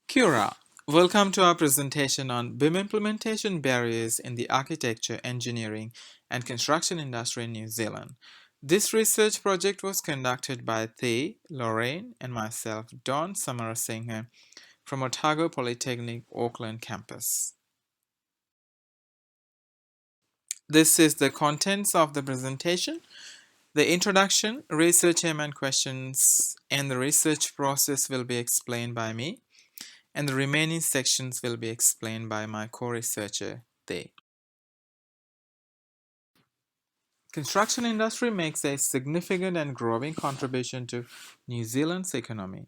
Kira, welcome to our presentation on BIM implementation barriers in the architecture, engineering, and construction industry in New Zealand. This research project was conducted by Thay, Lorraine, and myself, Don Samarasinghe, from Otago Polytechnic, Auckland campus. This is the contents of the presentation. The introduction, research aim and questions, and the research process will be explained by me, and the remaining sections will be explained by my co-researcher, Thay. Construction industry makes a significant and growing contribution to New Zealand's economy.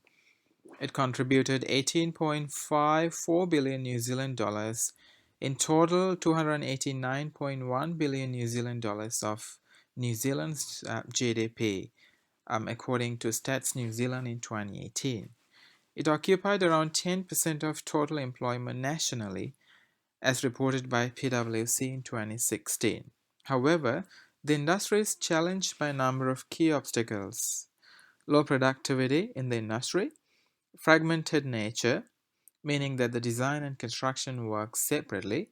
It contributed 18.54 billion New Zealand dollars in total 289.1 billion New Zealand dollars of New Zealand's GDP, according to Stats New Zealand in 2018. It occupied around 10% of total employment nationally, as reported by PwC in 2016. However, the industry is challenged by a number of key obstacles: low productivity in the industry, fragmented nature, meaning that the design and construction work separately,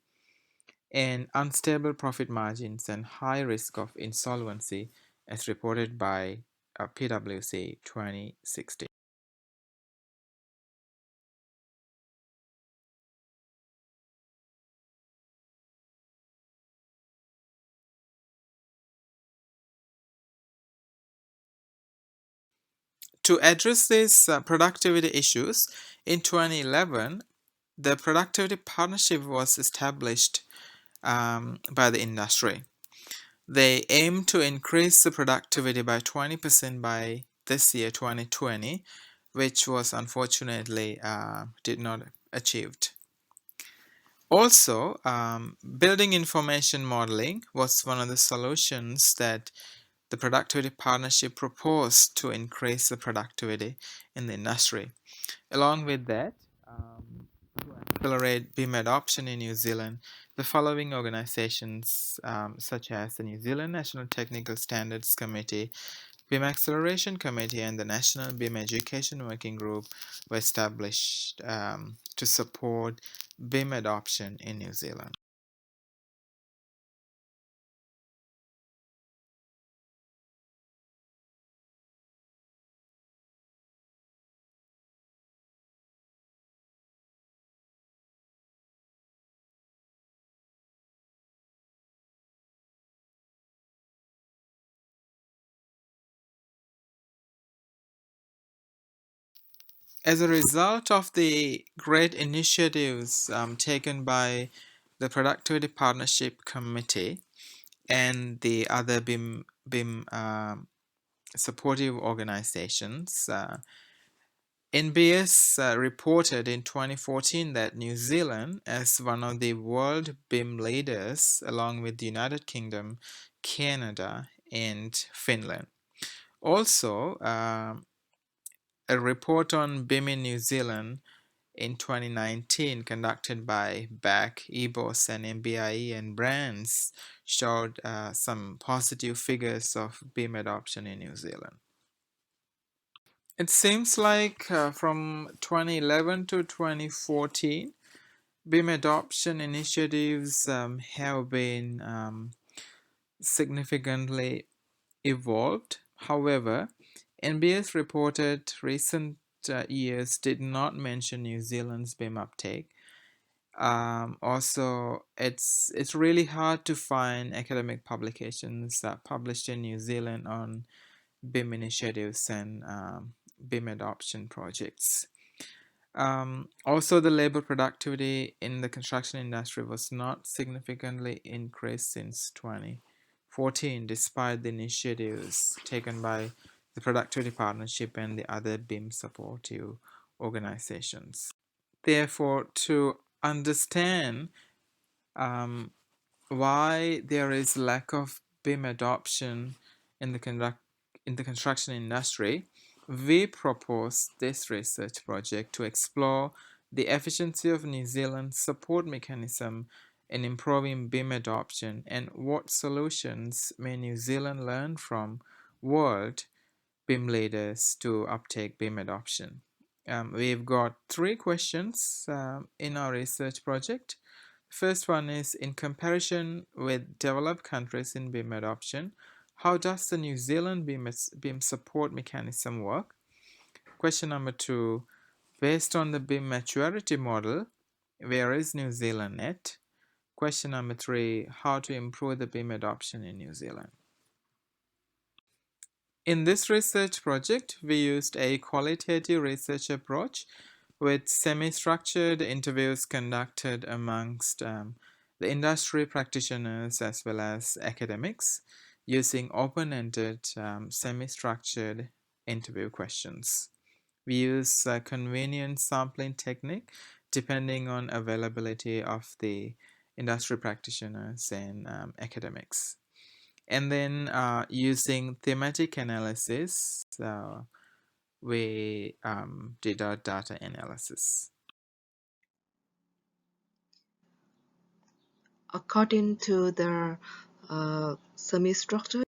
and unstable profit margins and high risk of insolvency, as reported by PwC 2016. To address these productivity issues, in 2011, the productivity partnership was established by the industry. They aim to increase the productivity by 20% by this year, 2020, which was unfortunately did not achieved. Also, building information modeling was one of the solutions that the productivity partnership proposed to increase the productivity in the industry. Along with that, to accelerate BIM adoption in New Zealand, the following organizations, such as the New Zealand National Technical Standards Committee, BIM Acceleration Committee, and the National BIM Education Working Group, were established to support BIM adoption in New Zealand. As a result of the great initiatives taken by the Productivity Partnership Committee and the other BIM supportive organizations, NBS reported in 2014 that New Zealand, as one of the world BIM leaders, along with the United Kingdom, Canada, and Finland. Also, a report on BIM in New Zealand in 2019, conducted by BAC, EBOS, and MBIE and Brands, showed some positive figures of BIM adoption in New Zealand. It seems like from 2011 to 2014, BIM adoption initiatives have been significantly evolved. However, NBS reported recent years did not mention New Zealand's BIM uptake. Also, it's really hard to find academic publications published in New Zealand on BIM initiatives and BIM adoption projects. Also, the labor productivity in the construction industry was not significantly increased since 2014, despite the initiatives taken by the Productivity Partnership and the other BIM supportive organizations. Therefore, to understand why there is lack of BIM adoption in the construction industry, we propose this research project to explore the efficiency of New Zealand's support mechanism in improving BIM adoption and what solutions may New Zealand learn from world BIM leaders to uptake BIM adoption. We've got three questions in our research project. First one is, in comparison with developed countries in BIM adoption, how does the New Zealand BIM support mechanism work? Question number two, based on the BIM maturity model, where is New Zealand at? Question number three, how to improve the BIM adoption in New Zealand? In this research project, we used a qualitative research approach with semi-structured interviews conducted amongst the industry practitioners as well as academics using open-ended semi-structured interview questions. We use a convenient sampling technique depending on availability of the industry practitioners and academics. And then using thematic analysis, we did our data analysis. According to the semi-structure,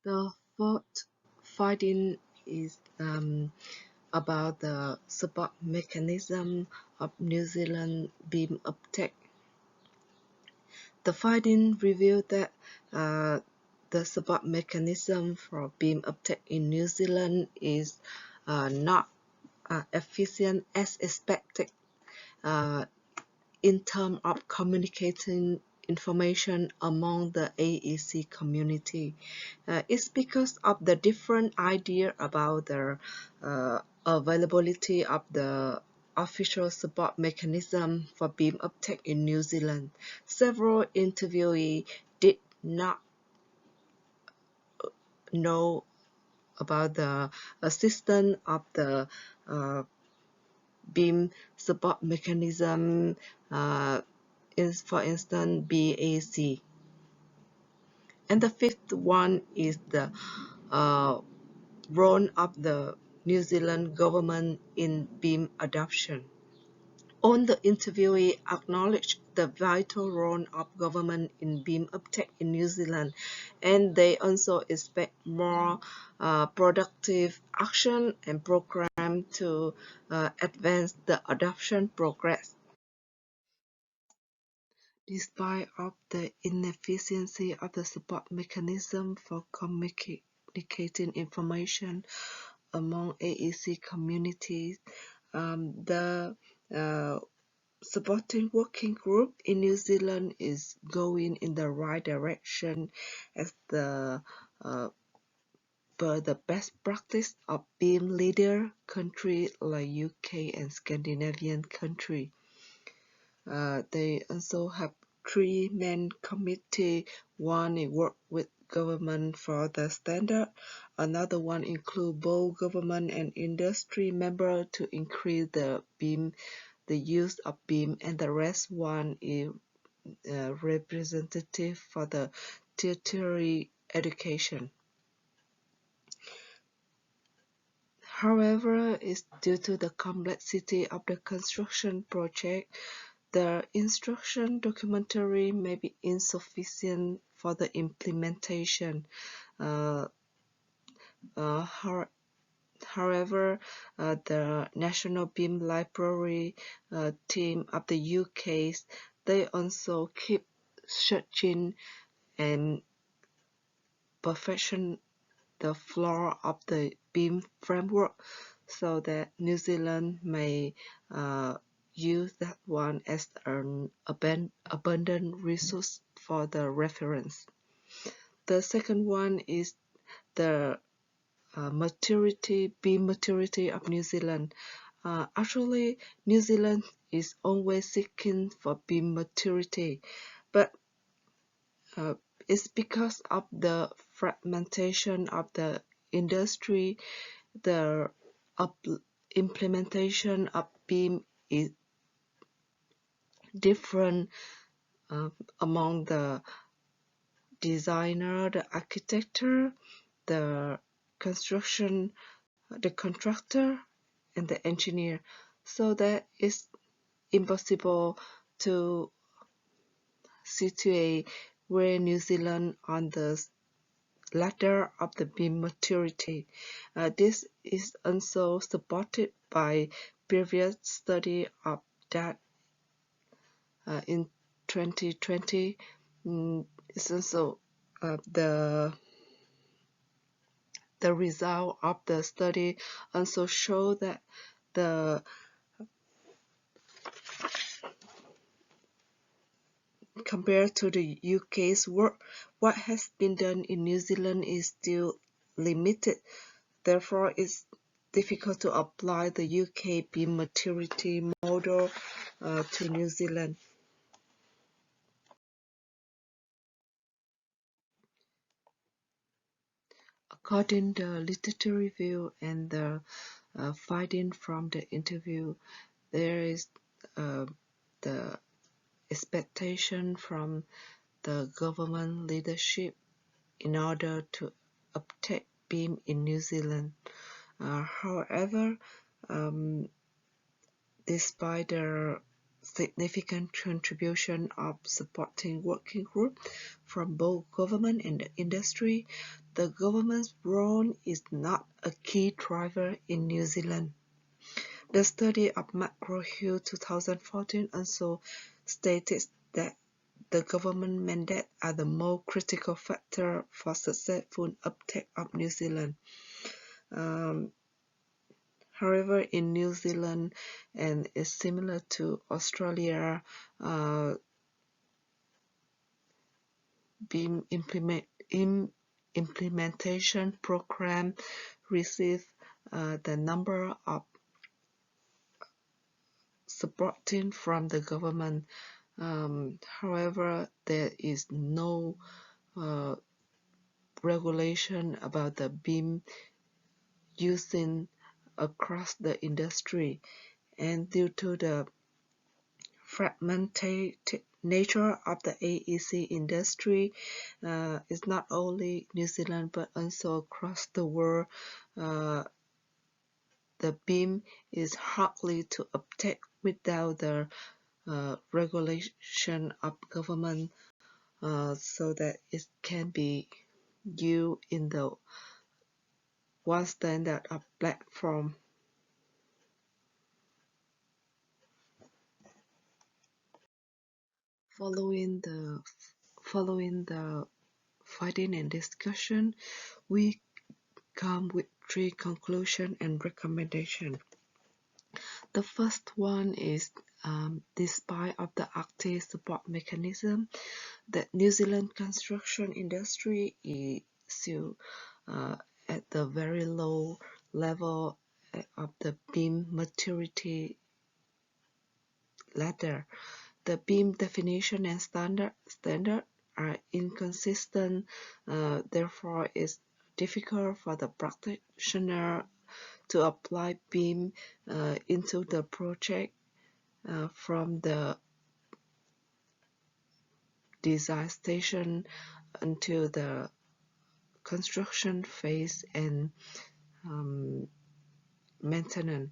the fourth finding is about the support mechanism of New Zealand BIM uptake. The finding revealed that the support mechanism for BIM uptake in New Zealand is not efficient as expected in terms of communicating information among the AEC community. It's because of the different idea about the availability of the official support mechanism for BIM uptake in New Zealand. Several interviewees did not know about the assistance of the BIM support mechanism, for instance, BAC. And the fifth one is the role of the New Zealand government in BIM adoption. All the interviewee acknowledged the vital role of government in BIM uptake in New Zealand, and they also expect more productive action and program to advance the adoption progress. Despite of the inefficiency of the support mechanism for communicating information among AEC communities, the supporting working group in New Zealand is going in the right direction as the per the best practice of BIM leader countries like UK and Scandinavian country. They also have three main committee. One is work with government for the standard. Another one include both government and industry members to increase the BIM, the use of BIM, and the rest one is representative for the tertiary education. However, it's due to the complexity of the construction project, the instruction documentary may be insufficient for the implementation. However, the National BIM Library team of the UK, they also keep searching and perfection the flaw of the BIM framework so that New Zealand may use that one as an abundant resource for the reference. The second one is the BIM maturity of New Zealand. Actually, New Zealand is always seeking for BIM maturity, but it's because of the fragmentation of the industry. The implementation of BIM is different among the designer, the architect, the construction, the contractor, and the engineer. So that it's impossible to situate where New Zealand on the ladder of the BIM maturity. This is also supported by previous study of that in 2020. It's also the result of the study also show that the compared to the UK's work, what has been done in New Zealand is still limited. Therefore, it's difficult to apply the UK BIM maturity model to New Zealand. According to the literature review and the finding from the interview, there is the expectation from the government leadership in order to uptake BIM in New Zealand. However, despite the significant contribution of supporting working group from both government and the industry, the government's role is not a key driver in New Zealand. The study of McGraw-Hill 2014 also stated that the government mandate are the more critical factor for successful uptake of New Zealand. However, in New Zealand, and is similar to Australia, BIM implementation program receive the number of supporting from the government. However, there is no regulation about the BIM using across the industry, and due to the fragmented nature of the AEC industry, it's not only New Zealand but also across the world. The BIM is hardly to uptake without the regulation of government, so that it can be used in the one standard of platform. Following the finding and discussion, we come with 3 conclusions and recommendations. The first one is, despite of the active support mechanism, the New Zealand construction industry is still at the very low level of the BIM maturity ladder. The BIM definition and standard are inconsistent, therefore it's difficult for the practitioner to apply BIM into the project from the design station until the construction phase and maintenance.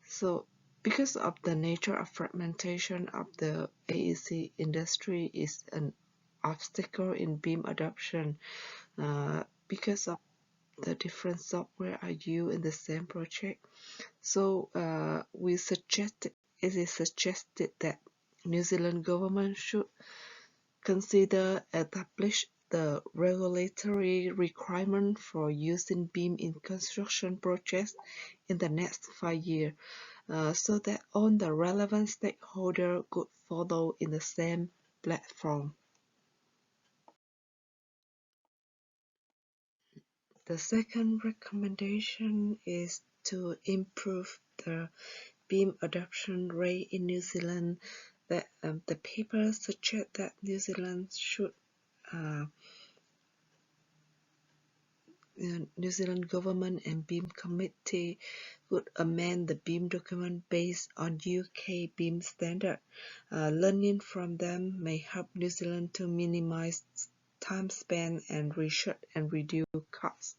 So because of the nature of fragmentation of the AEC industry is an obstacle in BIM adoption, because of the different software are used in the same project. So it is suggested that New Zealand government should consider establish the regulatory requirement for using BIM in construction projects in the next 5 years, so that all the relevant stakeholders could follow in the same platform. The second recommendation is to improve the BIM adoption rate in New Zealand. The paper suggests that New Zealand should New Zealand government and BIM committee would amend the BIM document based on UK BIM standard. Learning from them may help New Zealand to minimize time spent and research and reduce costs.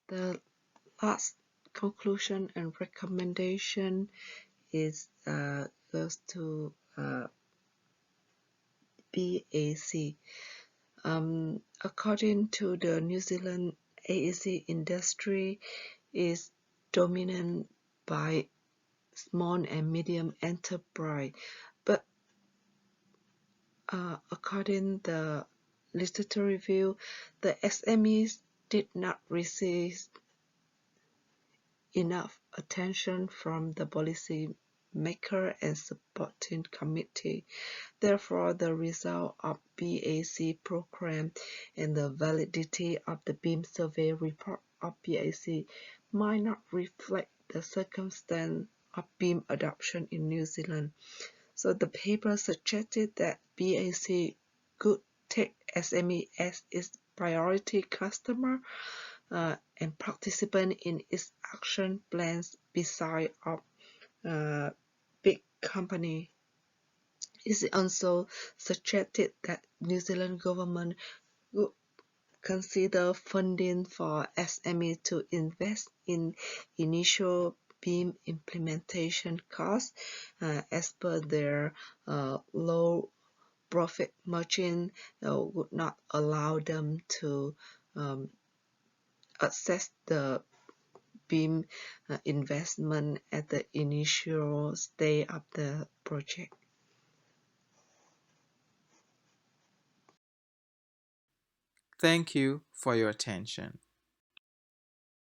The last conclusion and recommendation is goes to BAC. According to the New Zealand AEC industry is dominated by small and medium enterprise, but according the literature review, the SMEs did not receive enough attention from the policy maker and supporting committee. Therefore, the result of BAC program and the validity of the BIM survey report of BAC might not reflect the circumstance of BIM adoption in New Zealand. So the paper suggested that BAC could take SME as its priority customer and participant in its action plans beside of big company. It also suggested that New Zealand government would consider funding for SME to invest in initial BIM implementation costs as per their low profit margin would not allow them to access the BIM investment at the initial stage of the project. Thank you for your attention.